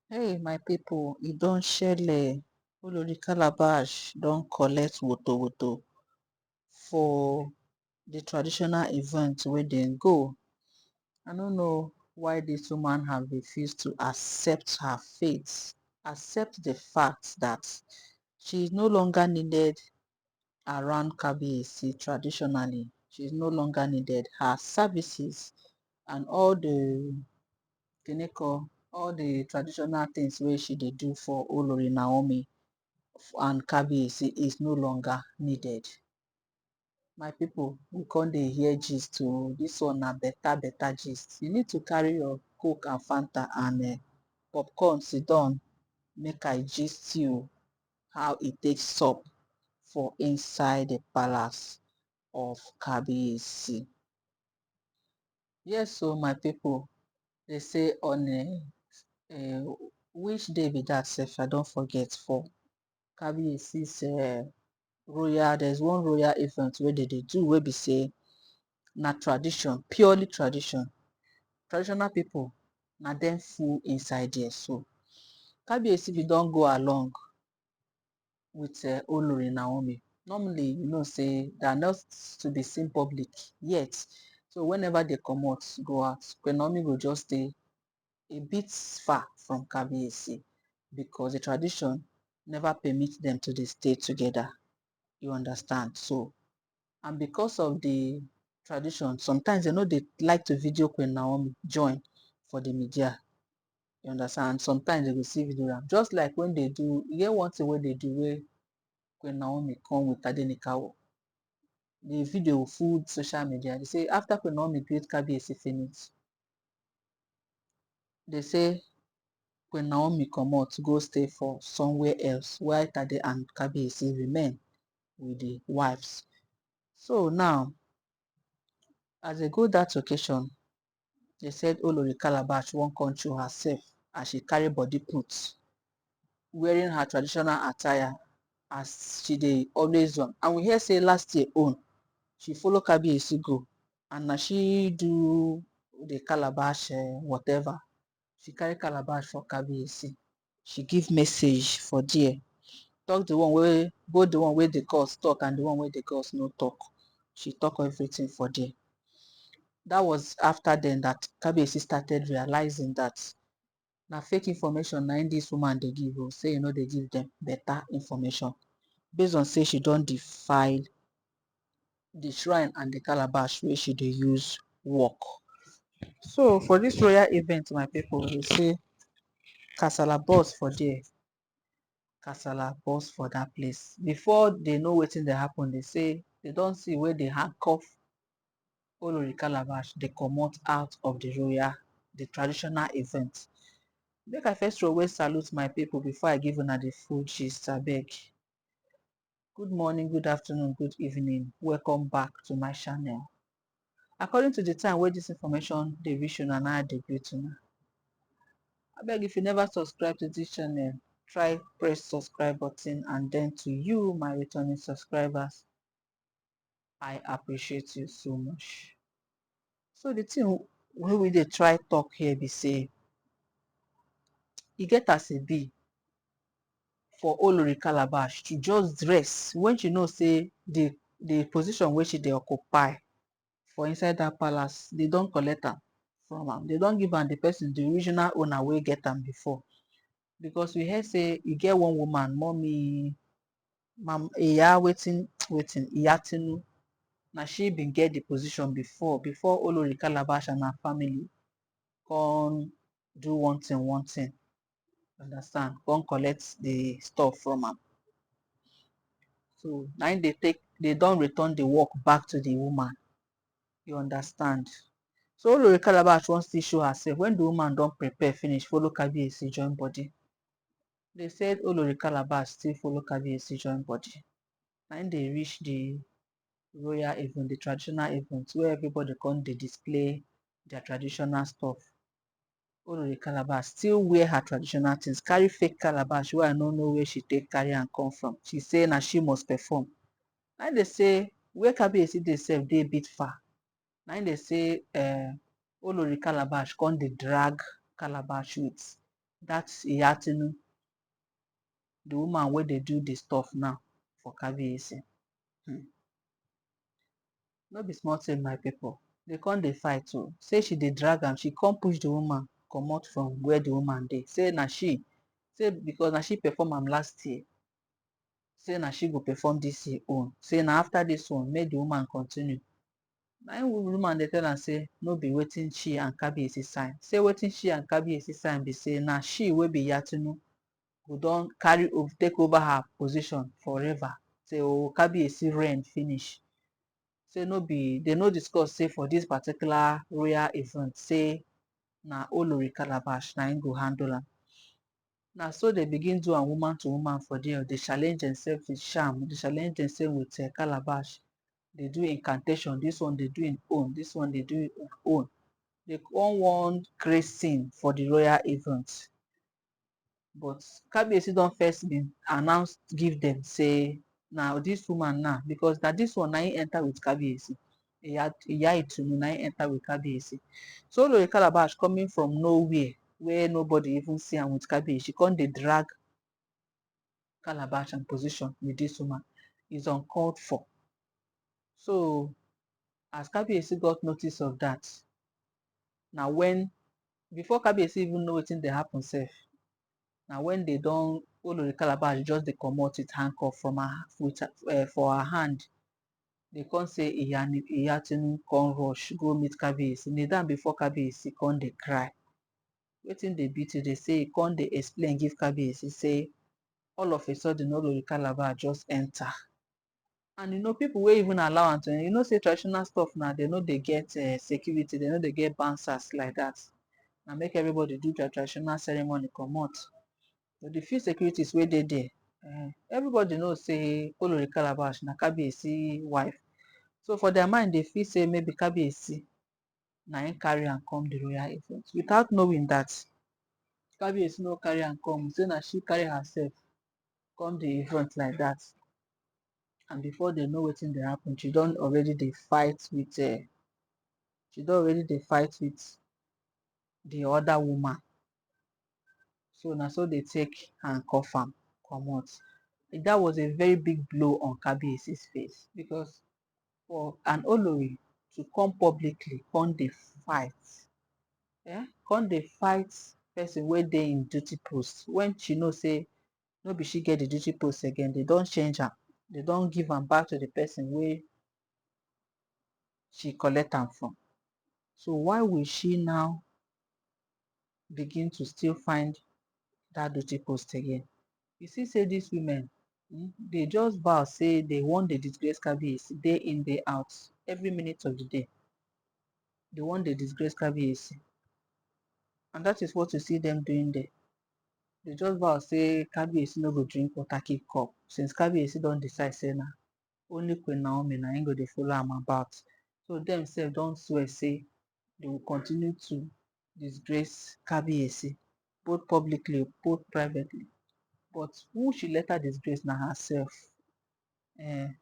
Hey, my people, e don shele. Olori Calabash don collect woto for the traditional event wey dem go. I no know why this woman have refused to accept her fate, accept the fact that she is no longer needed around Kabiyesi traditionally. She is no longer needed. Her services and all the Kineko, all the traditional things wey she dey do for Olori Naomi and Kabiyesi is no longer needed. My people, we come dey hear gist o. This one na better gist. You need to carry your Coke and Fanta and popcorn sit down make I gist you how e take sup for inside the palace of Kabiyesi. Yes o, my people, they say on which day be that sef? I don forget. For Kabiyesi's there's one royal event wey dem dey do wey be say na tradition, purely tradition. Traditional people na dem full inside there. So Kabiyesi bin don go along with Olori Naomi. Normally, you know say they are not to be seen public yet. So whenever they comot go out, Queen Naomi go just stay a bit far from Kabiyesi because the tradition never permit them to dey stay together. You understand? So, and because of the tradition, sometimes they know they like to video Queen Naomi join for the media. You understand? Sometimes they will see video am. Just like when they do, you get one thing wey they do where Queen Naomi come with Tadenikawo. The video full social media. They say after Queen Naomi greet Kabiyesi finish, they say Queen Naomi comot go stay for somewhere else while Tade and Kabiyesi remain with the wives. So now, as they go that occasion, they said Olori Calabash wan come show herself as she carry body put, wearing her traditional attire as she dey always on. And we hear say last year own, she follow Kabiyesi go, and na she do the calabash whatever. She carry calabash for Kabiyesi. She give message for there. Talk the one wey, both the one wey the gods talk and the one wey the gods no talk. She talk everything for there. That was after then that Kabiyesi started realizing that na fake information na this woman dey give o, say you know they give them better information based on say she don defile the shrine and the calabash wey she dey use work. So for this royal event, my people, they say kasala burst for there. Kasala burst for that place. Before they know wetin dey happen, they say they don see where they handcuff Olori Calabash, they comot out of the traditional event. Make I first always salute my people before I give una the full gist, abeg. Good morning, good afternoon, good evening. Welcome back to my channel. According to the time where this information dey reach una, na I dey greet una. Abeg, if you never subscribe to this channel, try press subscribe button, and then to you, my returning subscribers, I appreciate you so much. So the thing wey we dey try talk here be say e get as e be for Olori Calabash to just dress when she know say the position wey she dey occupy for inside that palace, they don collect am from am. They don give am the person, the original owner wey get am before. Because we hear say e get one woman, mommy, Iya Iyatinu, na she bin get the position before Olori Calabash and her family come do one thing. Understand? Come collect the stuff from am. So now they don't return the work back to the woman. You understand? So Olori Calabash wan still show herself. When the woman don prepare finish, follow Kabiyesi join body. They said Olori Calabash still follow Kabiyesi join body. And they reach the royal event, the traditional event, where everybody come dey display their traditional stuff. Olori Calabash still wear her traditional things, carry fake calabash wey I no know where she take carry am come from. She say na she must perform. Na they say where Kabiyesi dey sef dey a bit far. Na they say Olori Calabash come dey drag calabash with That's Iyatinu, the woman wey dey do the stuff now for Kabiyesi. No be small thing, my people. They come dey fight o. Say she dey drag am, she come push the woman comot from where the woman dey. Say na she, say because na she perform am last year. Say na she go perform this year own. Say na after this one, make the woman continue. Na im woman dey tell am say no be wetin she and Kabiyesi sign. Say wetin she and Kabiyesi sign be say na she wey be Yatunu go don carry take over her position forever till Kabiyesi reign finish. Say no be, they no discuss say for this particular royal event say na Olori Calabash na im go handle am. Na so they begin do am woman to woman for there. They challenge themselves with charm. They challenge themselves with Calabash. They do incantation. This one they do in own. This one they do in own. They come one great scene for the royal event. But Kabiyesi don first been announced give them say now this woman now, because that this one na im enter with Kabiyesi. Iya Itunu na im enter with Kabiyesi. So Olori Calabash coming from nowhere where nobody even see am with Kabiyesi, she come dey drag Calabash and position with this woman is uncalled for. So as Kabiyesi got notice of that, na when before Kabiyesi even know wetin dey happen sef, na when they don Olori Calabash just dey comot with handcuff from her with for her hand. They come say Iyatunu come rush go meet Kabiyesi. Kneel down before Kabiyesi come dey cry. Wetin dey beat you? They say e come dey explain give Kabiyesi say all of a sudden Olori Calabash just enter. And you know, people wey even allow am to, you know, say traditional stuff now, they no dey get security, they no dey get bouncers like that. Na make everybody do their traditional ceremony comot. But the few securities wey dey there, everybody know say Olori Calabash na Kabiyesi wife. So for their mind, they feel say maybe Kabiyesi na im carry am come the royal event, without knowing that Kabiyesi no carry am come. Say na she carry herself come the event like that. And before they know wetin dey happen, she don already dey fight with the other woman. So na so they take handcuff am comot. That was a very big blow on Kabiyesi's face, because for an Olori to come publicly come dey fight, come dey fight person wey dey in duty post, when she know say no be she get the duty post again, they don change am. They don give am back to the person wey she collect am from. So why will she now begin to still find that duty post again? You see say these women, they just vow say they wan dey disgrace Kabiyesi day in day out, every minute of the day. They wan dey disgrace Kabiyesi, and that is what you see them doing there. They just vow say Kabiyesi no go drink water keep cup, since Kabiyesi don decide say na only Queen Naomi na im go dey follow am about. So them sef don swear say they will continue to disgrace Kabiyesi, both publicly, both privately. But who she later disgrace na herself.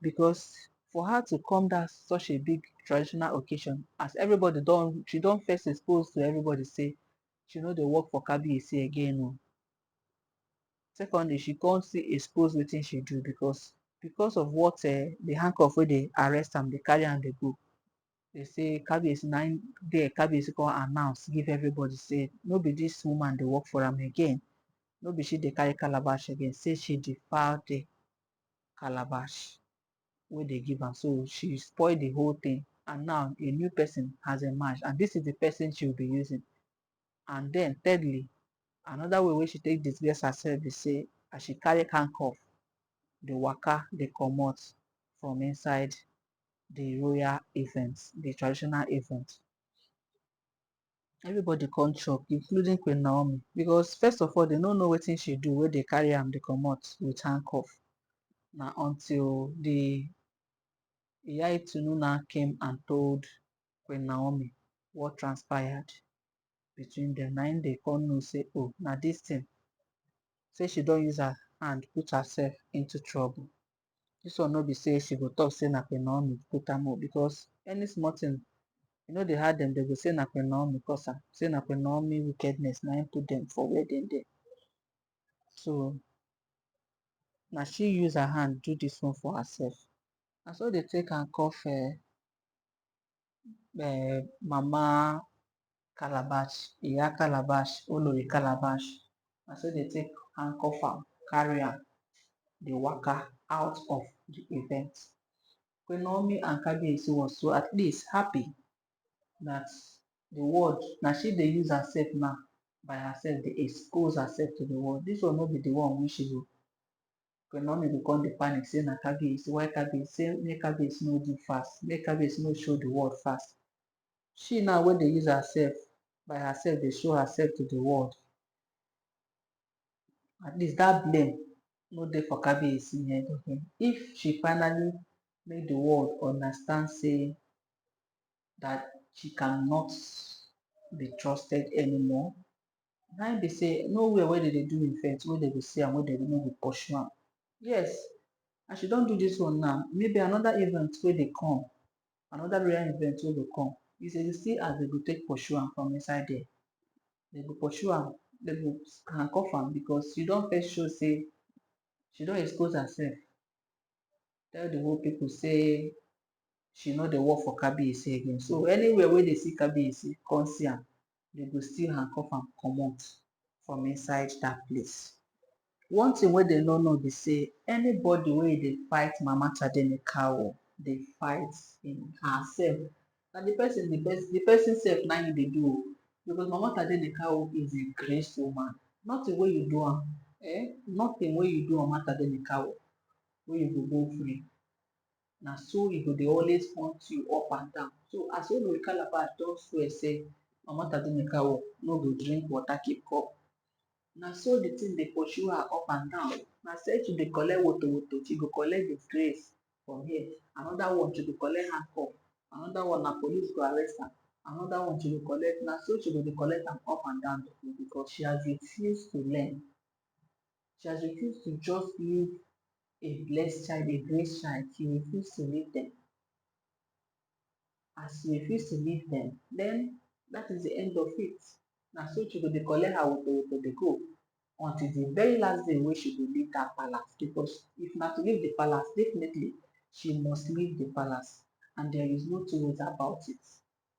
Because for her to come that such a big traditional occasion, as everybody she don first expose to everybody say she no dey work for Kabiyesi again o. Secondly, she come still expose wetin she do, because of what the handcuff wey dey arrest am, dey carry am dey go. They say Kabiyesi na im there, Kabiyesi come announce give everybody say no be this woman dey work for am again, no be she dey carry Calabash again, say she defile the Calabash wey dey give am. So she spoil the whole thing, and now a new person has emerged, and this is the person she will be using. And then thirdly, another way wey she take disgrace herself be say as she carry handcuff dey waka dey comot from inside the royal event, the traditional event. Everybody come chop, including Queen Naomi, because first of all, they no know wetin she do wey dey carry am dey comot with handcuff. Na until the Iya Itunu now came and told Queen Naomi what transpired between them. Na im dey come know say, oh, na this thing. Say she don use her hand put herself into trouble. This one no be say she go talk say na Queen Naomi put am up, because any small thing You know they had them, they go say na Queen Naomi cause am, say na Queen Naomi wickedness na im put them for where dem dey. So na she use her hand do this one for herself. Na so they take handcuff Mama Calabash, Iya Calabash, Olori Calabash. Na so they take handcuff am, carry am, dey waka out of the event. Queen Naomi and Kabiyesi was so at least happy that the world, na she dey use herself now by herself, dey expose herself to the world. This one no be the one wey she go. Queen Naomi go come dey panic say na Kabiyesi, why Kabiyesi, say make Kabiyesi no do fast, make Kabiyesi no show the world fast. She now wey dey use herself by herself dey show herself to the world. At least that blame no dey for Kabiyesi head again. If she finally make the world understand say that she cannot be trusted anymore, na im be say nowhere wey dem dey do event wey dem go see am wey dem no go pursue am. Yes, and she don do this one now, maybe another event wey dey come, another rare event wey go come, you say you see as dem go take pursue am from inside there. Dem go pursue am, dem go handcuff am because she don first show say she don expose herself, tell the whole people say she no dey work for Kabiyesi again. So anywhere wey dey see Kabiyesi come see am, dem go still handcuff am comot from inside that place. One thing wey dem no know be say anybody wey dey fight Mama Tadenikawo dey fight herself. Na the person sef na im dey do o, because Mama Tadenikawo is a grace woman. Nothing wey you do am, nothing wey you do Mama Tadenikawo wey you go go free. Na so e go dey always hunt you up and down. So as Olori Calabash don swear say Mama Tadenikawo no go drink water keep cup, na so the thing dey pursue her up and down. Na say she dey collect woto, she go collect disgrace from here, another one she go collect handcuff, another one na police go arrest am, another one she go collect, na so she go dey collect am up and down because she has refused to learn. She has refused to just live a blessed child, a grace child. She refused to leave them. As she refused to leave them, then that is the end of it. Na so she go dey collect her woto dey go until the very last day wey she go leave that palace. Because if na to leave the palace, definitely she must leave the palace, and there is no two ways about it.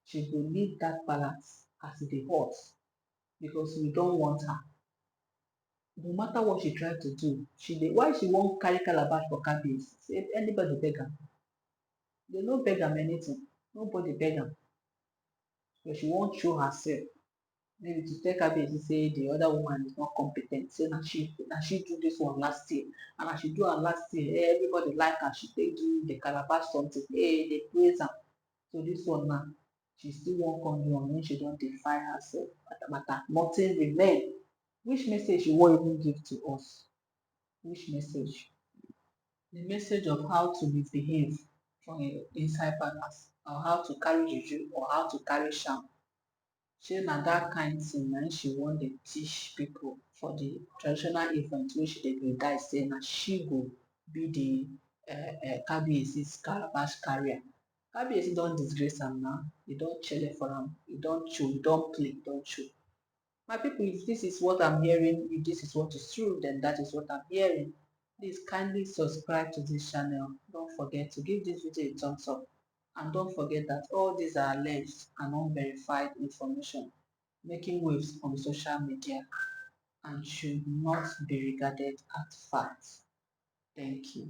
She go leave that palace as e dey hot because we don want her. No matter what she try to do, why she wan carry calabash for Kabiyesi? Say anybody beg am? They no beg am anything. Nobody beg am. But she wan show herself. Maybe to tell Kabiyesi say the other woman is not competent. Say na she do this one last year, and as she do am last year, everybody like her. She take do the calabash something. They praise am. So this one now, she still wan come do am when she don defy herself. Matter, nothing remain. Which message she wan even give to us? Which message? The message of how to misbehave from inside palace, or how to carry juju, or how to carry charm. Shey na that kind thing na she wan dey teach people for the traditional event wey she dey guide say na she go be the Kabiyesi's calabash carrier. Kabiyesi don disgrace am now. E don chele for am. E don show, e don play, e don show. My people, if this is what I'm hearing, if this is what is true, then that is what I'm hearing. Please kindly subscribe to this channel. Don't forget to give this video a thumbs up. And don't forget that all these are alleged and unverified information making waves on social media and should not be regarded as facts. Thank you.